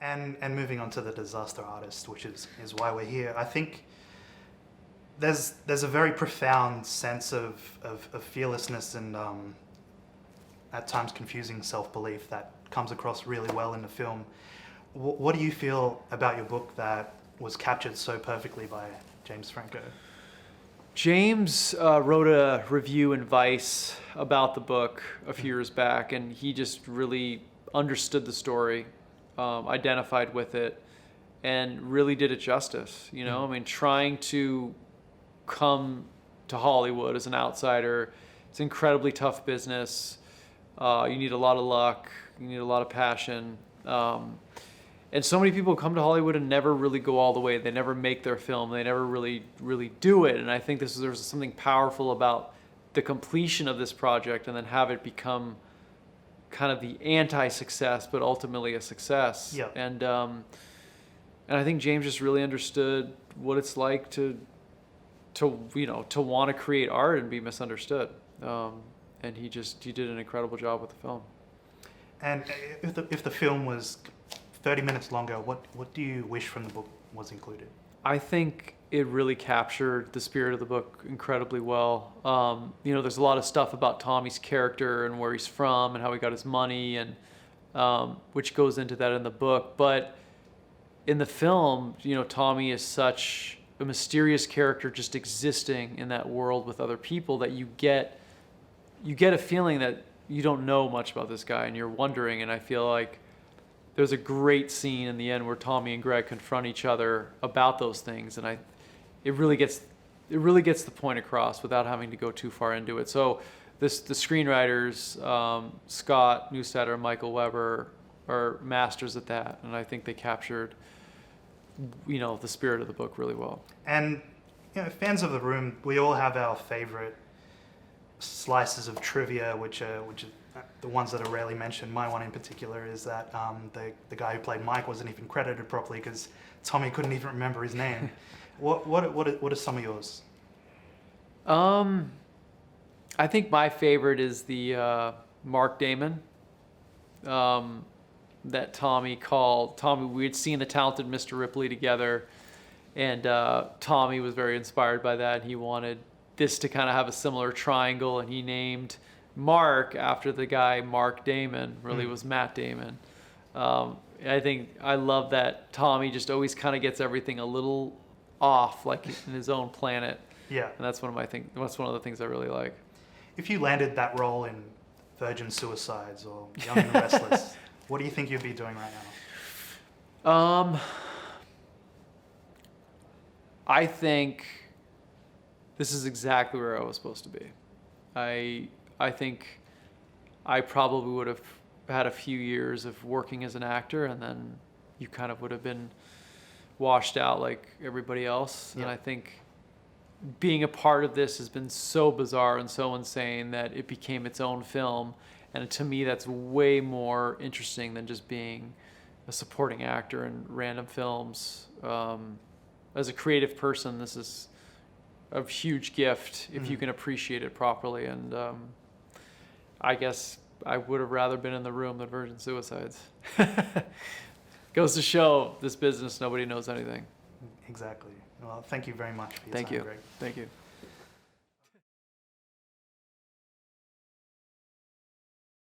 And moving on to the disaster artist, which is why we're here. I think there's a very profound sense of fearlessness and at times confusing self-belief that comes across really well in the film. What do you feel about your book that was captured so perfectly by James Franco? James wrote a review in Vice about the book a few years back, and he just really understood the story, identified with it, and really did it justice. You know, I mean, trying to come to Hollywood as an outsider, it's an incredibly tough business. You need a lot of luck. You need a lot of passion. And so many people come to Hollywood and never really go all the way. They never make their film. They never really do it. And I think there's something powerful about the completion of this project and then have it become kind of the anti-success, but ultimately a success. Yeah. And I think James just really understood what it's like to want to create art and be misunderstood. And he did an incredible job with the film. And if the film was 30 minutes longer, what do you wish from the book was included? I think it really captured the spirit of the book incredibly well. There's a lot of stuff about Tommy's character and where he's from and how he got his money, and which goes into that in the book. But in the film, Tommy is such a mysterious character just existing in that world with other people that you get a feeling that you don't know much about this guy and you're wondering. And I feel like there's a great scene in the end where Tommy and Greg confront each other about those things, and it really gets the point across without having to go too far into it. So the screenwriters, Scott Neustadter and Michael Weber, are masters at that, and I think they captured the spirit of the book really well. And fans of the room, we all have our favorite slices of trivia, which are the ones that are rarely mentioned. My one in particular is that the guy who played Mike wasn't even credited properly because Tommy couldn't even remember his name. What are some of yours? I think my favorite is the Mark Damon. That Tommy called. We had seen The Talented Mr. Ripley together, and Tommy was very inspired by that. He wanted this to kind of have a similar triangle, and he named Mark after the guy Mark Damon. Really was Matt Damon. I love that Tommy just always kind of gets everything a little off, like in his own planet. Yeah. And that's one of the things I really like. If you landed that role in Virgin Suicides or Young and Restless, what do you think you'd be doing right now? I think this is exactly where I was supposed to be. I think I probably would have had a few years of working as an actor, and then you kind of would have been washed out like everybody else. Yeah. And I think being a part of this has been so bizarre and so insane that it became its own film. And to me, that's way more interesting than just being a supporting actor in random films. As a creative person, this is a huge gift if you can appreciate it properly. And I guess I would have rather been in the room than Virgin Suicides. Goes to show this business, nobody knows anything. Exactly. Well, thank you very much for your time, Greg. Thank you.